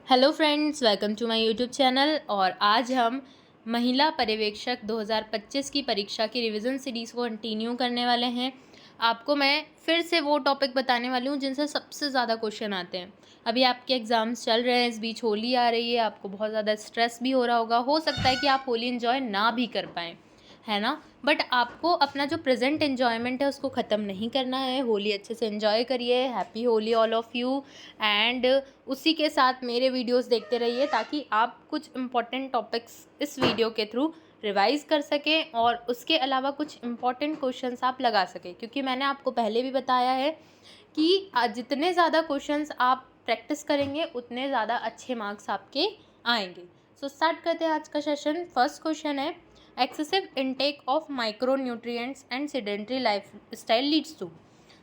Hello friends, welcome to my YouTube channel. और आज हम महिला पर्यवेक्षक 2025 की परीक्षा की रिवीजन सीरीज़ को कंटिन्यू करने वाले हैं। आपको मैं फिर से वो टॉपिक बताने वाली हूँ जिनसे सबसे ज़्यादा क्वेश्चन आते हैं। अभी आपके एग्ज़ाम्स चल रहे हैं, इस बीच होली आ रही है, आपको बहुत ज़्यादा स्ट्रेस भी हो रहा होगा। हो सकता है कि आप होली इन्जॉय ना भी कर पाएँ, है ना। बट आपको अपना जो प्रेजेंट एन्जॉयमेंट है उसको ख़त्म नहीं करना है। होली अच्छे से एन्जॉय करिए। Happy Holi all of you. And उसी के साथ मेरे वीडियोस देखते रहिए ताकि आप कुछ इम्पॉर्टेंट टॉपिक्स इस वीडियो के थ्रू रिवाइज कर सकें और उसके अलावा कुछ इम्पॉर्टेंट क्वेश्चंस आप लगा सकें, क्योंकि मैंने आपको पहले भी बताया है कि जितने ज़्यादा क्वेश्चंस आप प्रैक्टिस करेंगे उतने ज़्यादा अच्छे मार्क्स आपके आएंगे। सो स्टार्ट करते हैं आज का सेशन। फर्स्ट क्वेश्चन है, excessive intake of micro nutrients and sedentary life style leads to.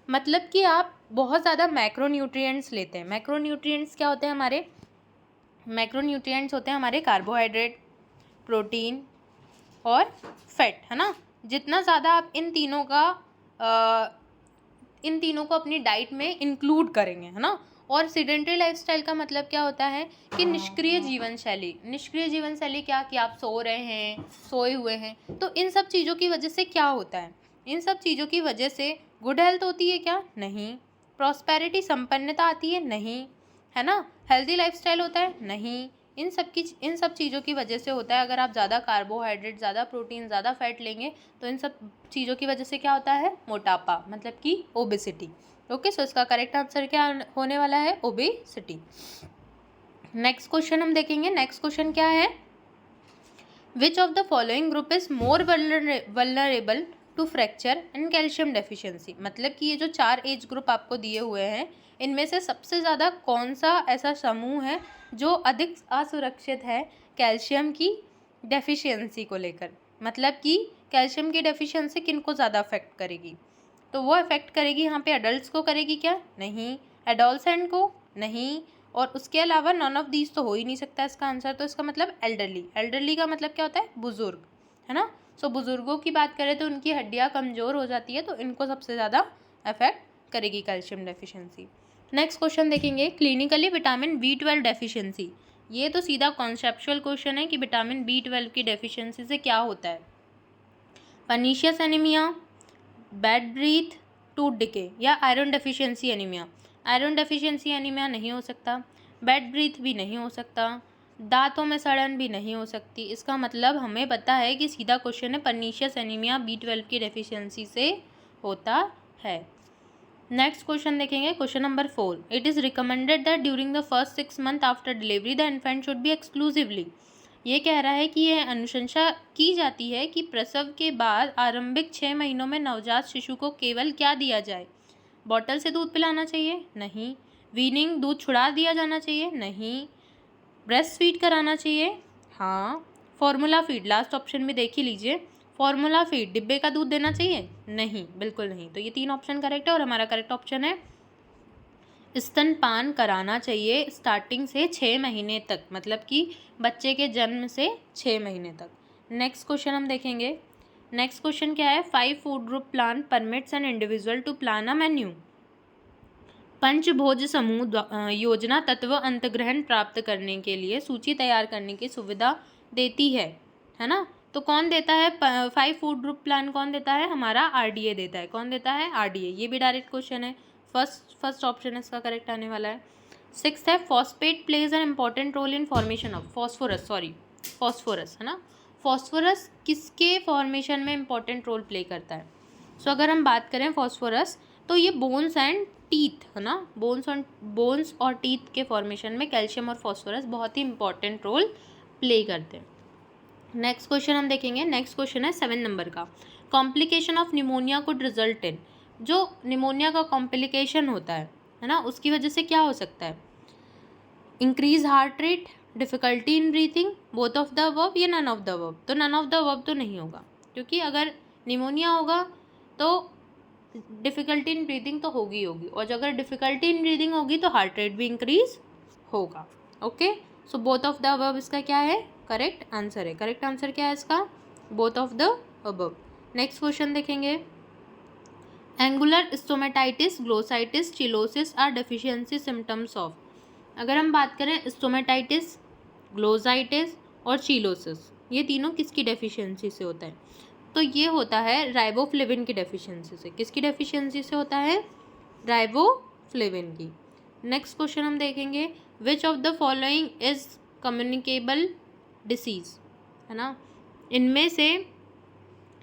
मतलब कि आप बहुत ज़्यादा मैक्रो न्यूट्रिएंट्स लेते हैं। मैक्रो न्यूट्रिएंट्स क्या होते हैं हमारे? मैक्रो न्यूट्रिएंट्स होते हैं हमारे कार्बोहाइड्रेट, प्रोटीन और फैट, है ना। जितना ज़्यादा आप इन तीनों को अपनी डाइट में इंक्लूड करेंगे, है ना। और सेडेंट्री लाइफस्टाइल का मतलब क्या होता है कि निष्क्रिय जीवन शैली। निष्क्रिय जीवन शैली क्या कि आप सो रहे हैं, सोए हुए हैं। तो इन सब चीज़ों की वजह से क्या होता है? इन सब चीज़ों की वजह से गुड हेल्थ होती है क्या? नहीं। प्रॉस्पेरिटी, संपन्नता आती है? नहीं, है ना। हेल्दी लाइफस्टाइल होता है? नहीं। इन सब चीज़ों की वजह से होता है। अगर आप ज़्यादा कार्बोहाइड्रेट, ज़्यादा प्रोटीन, ज़्यादा फैट लेंगे तो इन सब चीज़ों की वजह से क्या होता है? मोटापा, मतलब कि ओबेसिटी। ओके, सो इसका करेक्ट आंसर क्या होने वाला है? ओबेसिटी। नेक्स्ट क्वेश्चन हम देखेंगे। नेक्स्ट क्वेश्चन क्या है? Which of the following group is more vulnerable to fracture and calcium deficiency. मतलब कि ये जो 4 एज ग्रुप आपको दिए हुए हैं, इनमें से सबसे ज़्यादा कौन सा ऐसा समूह है जो अधिक असुरक्षित है कैल्शियम की डेफिशिएंसी को लेकर? मतलब कि कैल्शियम की डेफिशिएंसी किनको ज़्यादा अफेक्ट करेगी? तो वो अफेक्ट करेगी यहाँ पे अडल्ट को करेगी क्या? नहीं। एडोलसेंट को? नहीं। और उसके अलावा नॉन ऑफ दीज तो हो ही नहीं सकता इसका आंसर। तो इसका मतलब एल्डरली। एल्डरली का मतलब क्या होता है? बुजुर्ग, है ना। सो बुजुर्गों की बात करें तो उनकी हड्डियाँ कमज़ोर हो जाती है, तो इनको सबसे ज़्यादा अफेक्ट करेगी कैल्शियम डेफिशिएंसी। नेक्स्ट क्वेश्चन देखेंगे, क्लिनिकली विटामिन B12 डेफिशिएंसी। ये तो सीधा कॉन्सेप्चुअल क्वेश्चन है कि विटामिन B12 की डेफिशिएंसी से क्या होता है। Pernicious anaemia, bad breath, tooth decay या iron deficiency anaemia. Iron deficiency anaemia नहीं हो सकता, बैड ब्रीथ भी नहीं हो सकता, दांतों में सड़न भी नहीं हो सकती। इसका मतलब हमें पता है कि सीधा क्वेश्चन है पर्नीशियस एनीमिया B12 की डेफिशिएंसी से होता है। नेक्स्ट क्वेश्चन देखेंगे, question number 4। It is recommended that during the first 6 month after delivery the infant should be exclusively. ये कह रहा है कि यह अनुशंसा की जाती है कि प्रसव के बाद आरंभिक 6 महीनों में नवजात शिशु को केवल क्या दिया जाए? बॉटल से दूध पिलाना चाहिए? नहीं। वीनिंग, दूध छुड़ा दिया जाना चाहिए? नहीं। ब्रेस्ट फीड कराना चाहिए? हाँ। फॉर्मूला फीड, लास्ट ऑप्शन में देख ही लीजिए। फॉर्मूला फीड, डिब्बे का दूध देना चाहिए? नहीं, बिल्कुल नहीं। तो ये 3 ऑप्शन करेक्ट है और हमारा करेक्ट ऑप्शन है स्तनपान कराना चाहिए स्टार्टिंग से 6 महीने तक, मतलब कि बच्चे के जन्म से 6 महीने तक। नेक्स्ट क्वेश्चन हम देखेंगे। नेक्स्ट क्वेश्चन क्या है? 5 food group plan permits an individual to plan a menu. पंचभोज समूह योजना तत्व अंतग्रहण प्राप्त करने के लिए सूची तैयार करने की सुविधा देती है ना। तो कौन देता है 5 फूड ग्रुप प्लान? कौन देता है? हमारा RDA देता है। कौन देता है? RDA। ये भी डायरेक्ट क्वेश्चन है, फर्स्ट ऑप्शन इसका करेक्ट आने वाला है। 6th है, phosphate plays an important role in formation of phosphorus, है ना। फॉस्फोरस किसके फॉर्मेशन में इंपॉर्टेंट रोल प्ले करता है? सो अगर हम बात करें फॉस्फोरस, तो ये बोन्स एंड टीथ, है ना। बोन्स और टीथ के फॉर्मेशन में कैल्शियम और फॉस्फोरस बहुत ही इंपॉर्टेंट रोल प्ले करते हैं। नेक्स्ट क्वेश्चन हम देखेंगे। नेक्स्ट क्वेश्चन है 7 नंबर का। Complication of pneumonia could result in. जो निमोनिया का कॉम्प्लिकेशन होता है ना, उसकी वजह से क्या हो सकता है? Increase heart rate, difficulty in breathing, both of the above या नन ऑफ द अबव। तो नन ऑफ द अबव तो नहीं होगा, क्योंकि अगर निमोनिया होगा तो डिफ़िकल्टी इन ब्रीदिंग तो होगी, और अगर डिफ़िकल्टी इन ब्रीदिंग होगी तो हार्ट रेट भी इंक्रीज होगा। Okay, so both of the above इसका क्या है? करेक्ट आंसर है। करेक्ट आंसर क्या है इसका? Both of the above. Next question देखेंगे। Angular stomatitis, glossitis, cheilosis are deficiency symptoms of. अगर हम बात करें स्टोमेटाइटिस, ग्लोसाइटिस और चीलोसिस, ये तीनों किसकी डेफिशिएंसी से होता है? तो ये होता है राइबोफ्लेविन की डेफिशिएंसी से। किसकी डेफिशिएंसी से होता है? राइबोफ्लेविन की। नेक्स्ट क्वेश्चन हम देखेंगे, विच of the following is communicable disease, है ना, इनमें से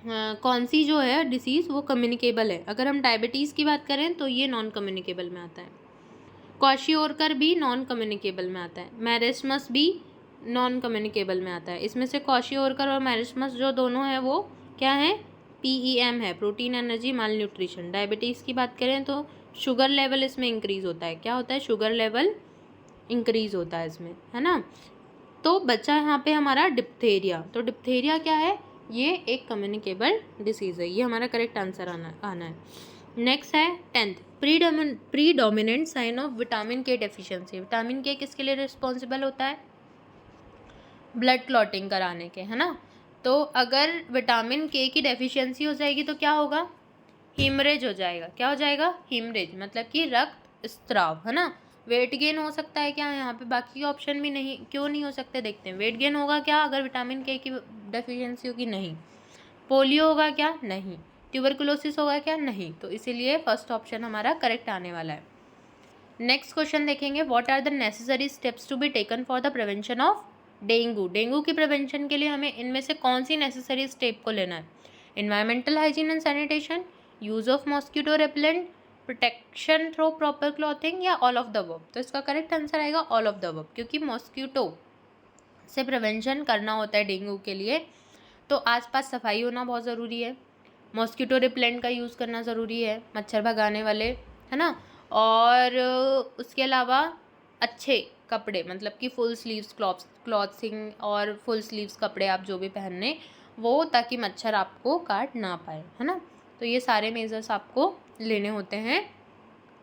कौन सी जो है डिसीज़ वो कम्युनिकेबल है? अगर हम डायबिटीज़ की बात करें तो ये नॉन कम्युनिकेबल में आता है, क्वाशियोरकर भी नॉन कम्युनिकेबल में आता है, मैरिस्मस भी नॉन कम्युनिकेबल में आता है। इसमें से क्वाशियोरकर और मैरिस्मस जो दोनों हैं वो क्या है? PEM है, प्रोटीन एनर्जी माल न्यूट्रिशन। डायबिटीज़ की बात करें तो शुगर लेवल इसमें इंक्रीज़ होता है। क्या होता है? शुगर लेवल इंक्रीज़ होता है इसमें, है ना। तो बचा यहाँ पे हमारा डिप्थेरिया। तो डिप्थेरिया क्या है? ये एक कम्युनिकेबल डिसीज़ है। ये हमारा करेक्ट आंसर आना है। नेक्स्ट है 10th, predominant sign of vitamin K deficiency. Vitamin K किसके लिए रिस्पॉन्सिबल होता है? ब्लड क्लॉटिंग कराने के, है ना। तो अगर विटामिन के की डेफिशिएंसी हो जाएगी तो क्या होगा? हीमरेज हो जाएगा। क्या हो जाएगा? हीमरेज, मतलब कि रक्त स्त्राव, है ना। वेट गेन हो सकता है क्या यहाँ पे? बाकी ऑप्शन भी नहीं, क्यों नहीं हो सकते देखते हैं। वेट गेन होगा क्या अगर विटामिन के की डेफिशिएंसी होगी? नहीं। पोलियो होगा क्या? नहीं। ट्यूबरकुलोसिस होगा क्या? नहीं। तो इसीलिए फर्स्ट ऑप्शन हमारा करेक्ट आने वाला है। नेक्स्ट क्वेश्चन देखेंगे, what are the necessary steps to be taken for the prevention of dengue. Dengue की प्रिवेंशन के लिए हमें इनमें से कौन सी नेसेसरी स्टेप को लेना है? Environmental hygiene and sanitation, use of mosquito repellent, protection through proper clothing, या ऑल ऑफ द अबव। तो इसका करेक्ट आंसर आएगा ऑल ऑफ द अबव, क्योंकि मॉस्किटो से प्रिवेंशन करना होता है डेंगू के लिए तो आसपास सफाई होना बहुत ज़रूरी है, मॉस्किटो रिपेलेंट का यूज़ करना ज़रूरी है, मच्छर भगाने वाले, है ना। और उसके अलावा अच्छे कपड़े, मतलब कि फुल स्लीव्स क्लॉथिंग और फुल स्लीव्स कपड़े आप जो भी पहनने वो, ताकि मच्छर आपको काट ना पाए, है ना। तो ये सारे मेजर्स आपको लेने होते हैं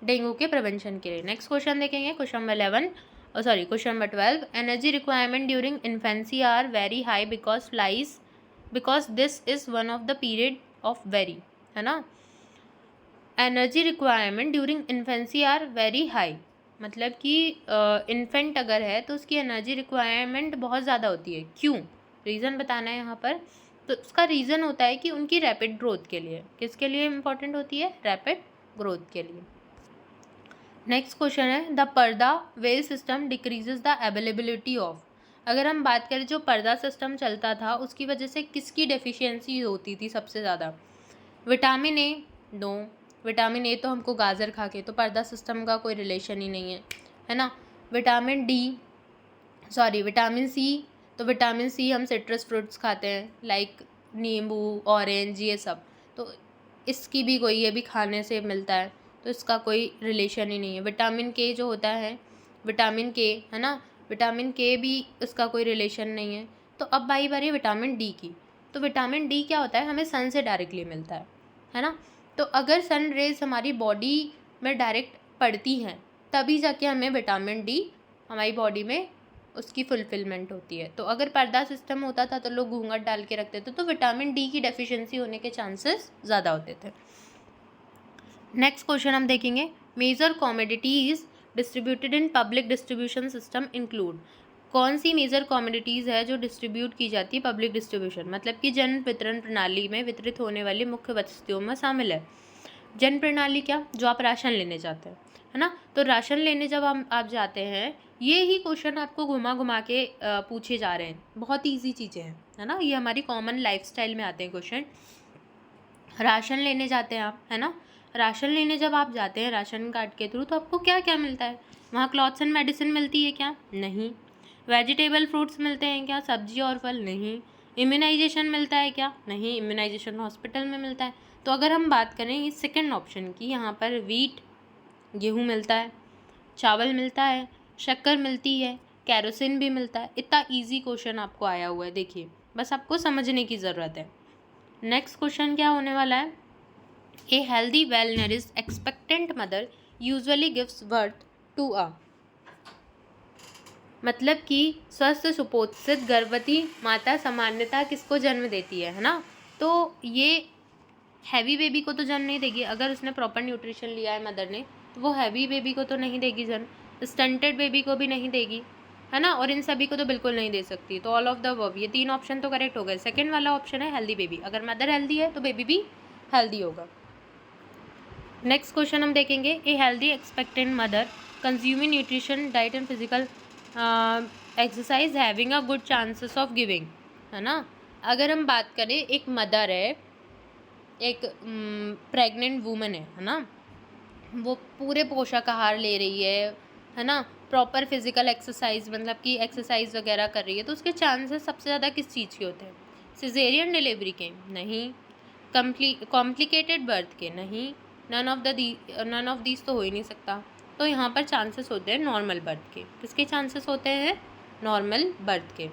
डेंगू के प्रिवेंशन के लिए। नेक्स्ट क्वेश्चन देखेंगे, question number 12, energy requirement during infancy are very high because this is one of the period of very, है ना। Energy requirement during infancy are very high, मतलब कि इन्फेंट अगर है तो उसकी एनर्जी रिक्वायरमेंट बहुत ज़्यादा होती है। क्यों? रीज़न बताना है यहाँ पर। तो उसका रीज़न होता है कि उनकी रैपिड ग्रोथ के लिए। किसके लिए इम्पॉर्टेंट होती है? रैपिड ग्रोथ के लिए। नेक्स्ट क्वेश्चन है, द पर्दा well system decreases the availability of. अगर हम बात करें जो पर्दा सिस्टम चलता था उसकी वजह से किसकी डेफिशिएंसी होती थी सबसे ज़्यादा? Vitamin A? No, vitamin A तो हमको गाजर खा के, तो पर्दा सिस्टम का कोई रिलेशन ही नहीं है ना। विटामिन सी, तो विटामिन सी हम सिट्रस फ्रूट्स खाते हैं, लाइक नींबू, ऑरेंज, ये सब, तो इसकी भी कोई, ये भी खाने से मिलता है, तो इसका कोई रिलेशन ही नहीं है। विटामिन के जो होता है, विटामिन के, है ना, विटामिन के भी इसका कोई रिलेशन नहीं है। तो अब बारी विटामिन डी की। तो विटामिन डी क्या होता है? हमें सन से डायरेक्टली मिलता है ना। तो अगर सन रेज हमारी बॉडी में डायरेक्ट पड़ती हैं तभी जाके हमें विटामिन डी हमारी बॉडी में उसकी फुलफिलमेंट होती है। तो अगर पर्दा सिस्टम होता था तो लोग घूंघट डाल के रखते थे, तो विटामिन डी की डेफिशिएंसी होने के चांसेस ज़्यादा होते थे। नेक्स्ट क्वेश्चन हम देखेंगे, major commodities distributed in public distribution system include. कौन सी मेजर कमोडिटीज़ है जो डिस्ट्रीब्यूट की जाती है पब्लिक डिस्ट्रीब्यूशन, मतलब कि जन वितरण प्रणाली में वितरित होने वाली मुख्य वस्तुओं में शामिल है। जन प्रणाली क्या? जो आप राशन लेने जाते हैं, है ना। तो राशन लेने जब आप जाते हैं, ये ही क्वेश्चन आपको घुमा के पूछे जा रहे हैं। बहुत ईजी चीज़ें हैं, है ना, ये हमारी कॉमन लाइफस्टाइल में आते हैं क्वेश्चन। राशन लेने जाते हैं आप, है ना। राशन लेने जब आप जाते हैं राशन कार्ड के थ्रू, तो आपको क्या क्या मिलता है वहाँ? क्लॉथ्स एंड मेडिसिन मिलती है क्या? नहीं। वेजिटेबल फ्रूट्स मिलते हैं क्या? सब्जी और फल? नहीं। इम्यूनाइजेशन मिलता है क्या? नहीं। इम्यूनाइजेशन हॉस्पिटल में मिलता है। तो अगर हम बात करें इस सेकेंड ऑप्शन की, यहाँ पर वीट, गेहूँ मिलता है, चावल मिलता है, शक्कर मिलती है, कैरोसिन भी मिलता है। इतना ईजी क्वेश्चन आपको आया हुआ है, देखिए, बस आपको समझने की ज़रूरत है। नेक्स्ट क्वेश्चन क्या होने वाला है, a healthy well nourished expectant mother usually gives birth to a, मतलब कि स्वस्थ सुपोषित गर्भवती माता सामान्यतः किसको जन्म देती है ना। तो ये हैवी बेबी को तो जन्म नहीं देगी, अगर उसने प्रॉपर न्यूट्रिशन लिया है मदर ने, तो वो हैवी बेबी को तो नहीं देगी जन्म। स्टंटेड बेबी को भी नहीं देगी, है ना, और इन सभी को तो बिल्कुल नहीं दे सकती। तो ऑल ऑफ द अबव, ये 3 ऑप्शन तो करेक्ट हो गए। सेकंड वाला ऑप्शन है हेल्दी बेबी, अगर मदर हेल्दी है तो बेबी भी हेल्दी होगा। नेक्स्ट क्वेश्चन हम देखेंगे, a healthy expectant mother consuming nutrition diet and physical exercise having a good chances of giving, है ना। अगर हम बात करें, एक मदर है, एक प्रेग्नेंट वूमन है ना, वो पूरे पोषक आहार ले रही है ना, प्रॉपर फिजिकल एक्सरसाइज मतलब कि एक्सरसाइज वगैरह कर रही है, तो उसके चांसेस सबसे ज़्यादा किस चीज़ के होते हैं? सिजेरियन डिलीवरी के? नहीं। कॉम्प्लिकेटेड बर्थ के? नहीं। नन ऑफ दीज तो हो ही नहीं सकता। तो यहाँ पर चांसेस होते हैं नॉर्मल बर्थ के। किसके चांसेस होते हैं? नॉर्मल बर्थ के।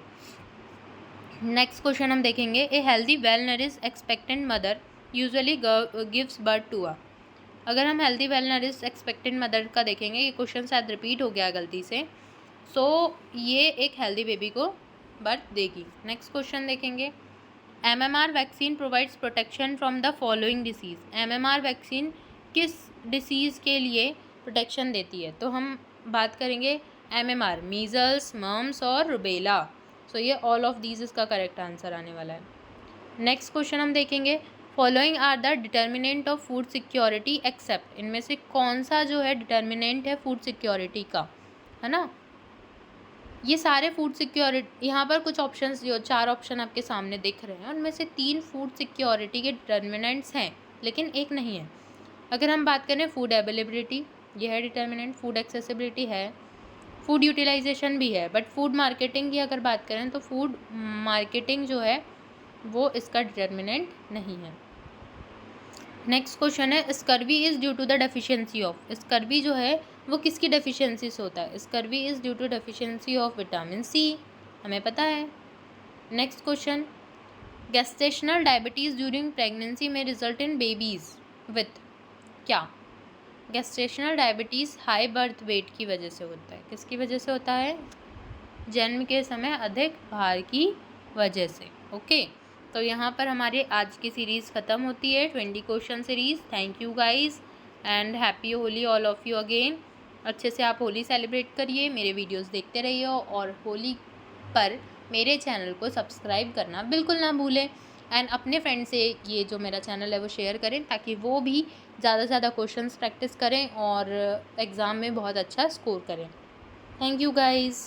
नेक्स्ट क्वेश्चन हम देखेंगे, a healthy well nourish expectant mother usually gives birth to a. अगर हम healthy well nourish expectant mother का देखेंगे, ये क्वेश्चन शायद रिपीट हो गया गलती से, सो ये एक हेल्दी बेबी को बर्थ देगी। नेक्स्ट क्वेश्चन देखेंगे, MMR vaccine provides protection from the following disease. MMR vaccine किस डिसीज़ के लिए प्रोटेक्शन देती है? तो हम बात करेंगे MMR, मीज़ल्स, मम्स और रुबेला। सो ये ऑल ऑफ दीज इसका करेक्ट आंसर आने वाला है। नेक्स्ट क्वेश्चन हम देखेंगे, following are the determinant of food security except. इनमें से कौन सा जो है डिटर्मिनेंट है फूड सिक्योरिटी का, है ना। ये सारे फूड सिक्योरिटी, यहाँ पर कुछ ऑप्शंस जो 4 ऑप्शन आपके सामने दिख रहे हैं, उनमें से 3 फूड सिक्योरिटी के डिटर्मिनेंट्स हैं, लेकिन एक नहीं है। अगर हम बात करें फूड अवेलेबिलिटी, ये है डिटर्मिनेंट, फूड एक्सेसिबिलिटी है, फूड यूटिलाइजेशन भी है, बट फूड मार्केटिंग की अगर बात करें तो फूड मार्केटिंग जो है वो इसका डिटर्मिनेंट नहीं है। नेक्स्ट क्वेश्चन है, scurvy is due to the deficiency of. Scurvy जो है वो किसकी डेफिशिएंसी से होता है? Scurvy is due to deficiency of vitamin C, हमें पता है। Next question, gestational diabetes during pregnancy में रिजल्ट इन बेबीज़ विथ क्या? Gestational diabetes high birth weight की वजह से होता है। किसकी वजह से होता है? जन्म के समय अधिक भार की वजह से। ओके, तो यहाँ पर हमारे आज की सीरीज़ ख़त्म होती है, 20 question series. Thank you guys and happy Holi all of you again. अच्छे से आप होली सेलिब्रेट करिए, मेरे वीडियोस देखते रहिए और होली पर मेरे चैनल को सब्सक्राइब करना बिल्कुल ना भूलें एंड अपने फ्रेंड से ये जो मेरा चैनल है वो शेयर करें, ताकि वो भी ज़्यादा से ज़्यादा क्वेश्चंस प्रैक्टिस करें और एग्ज़ाम में बहुत अच्छा स्कोर करें। Thank you guys.